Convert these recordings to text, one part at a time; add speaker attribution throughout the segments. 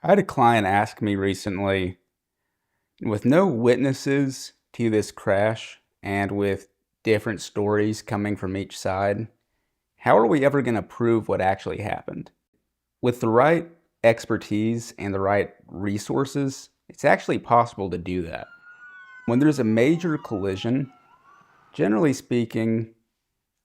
Speaker 1: I had a client ask me recently, with no witnesses to this crash and with different stories coming from each side, how are we ever going to prove what actually happened? With the right expertise and the right resources, it's actually possible to do that. When there's a major collision, generally speaking,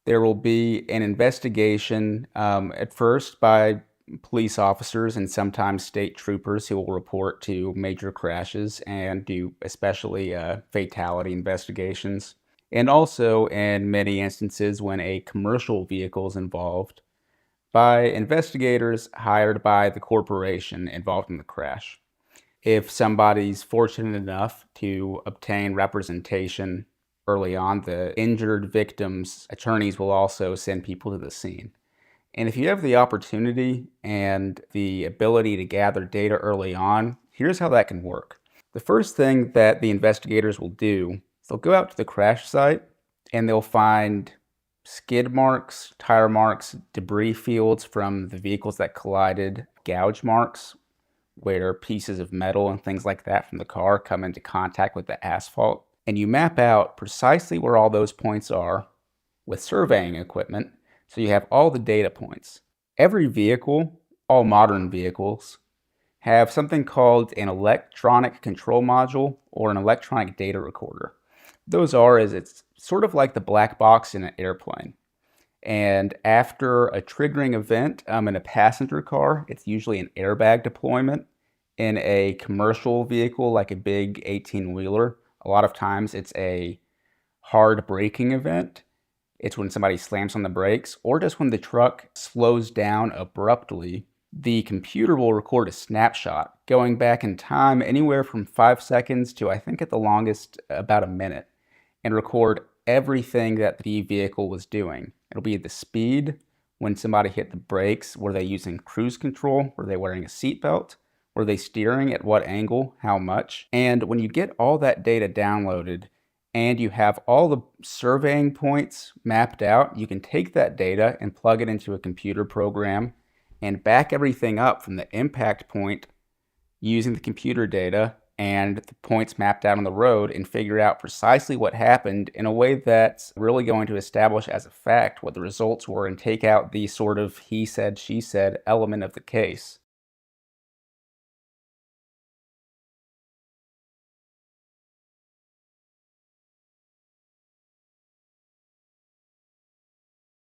Speaker 1: there will be an investigation at first by police officers and sometimes state troopers who will report to major crashes and do especially fatality investigations. And also, in many instances, when a commercial vehicle is involved, by investigators hired by the corporation involved in the crash. If somebody's fortunate enough to obtain representation early on, the injured victim's attorneys will also send people to the scene. And if you have the opportunity and the ability to gather data early on, here's how that can work. The first thing that the investigators will do is they'll go out to the crash site and they'll find skid marks, tire marks, debris fields from the vehicles that collided, gouge marks, where pieces of metal and things like that from the car come into contact with the asphalt. And you map out precisely where all those points are with surveying equipment, so you have all the data points. Every vehicle, all modern vehicles, have something called an electronic control module or an electronic data recorder. Those are, as it's sort of like the black box in an airplane. And after a triggering event in a passenger car, it's usually an airbag deployment. In a commercial vehicle like a big 18-wheeler, a lot of times it's a hard braking event. It's when somebody slams on the brakes, or just when the truck slows down abruptly. The computer will record a snapshot going back in time anywhere from 5 seconds to, I think at the longest, about a minute, and record everything that the vehicle was doing. It'll be the speed, when somebody hit the brakes, were they using cruise control, were they wearing a seatbelt, were they steering, at what angle, how much. And when you get all that data downloaded and you have all the surveying points mapped out, you can take that data and plug it into a computer program and back everything up from the impact point using the computer data and the points mapped out on the road and figure out precisely what happened in a way that's really going to establish as a fact what the results were and take out the sort of he said, she said element of the case.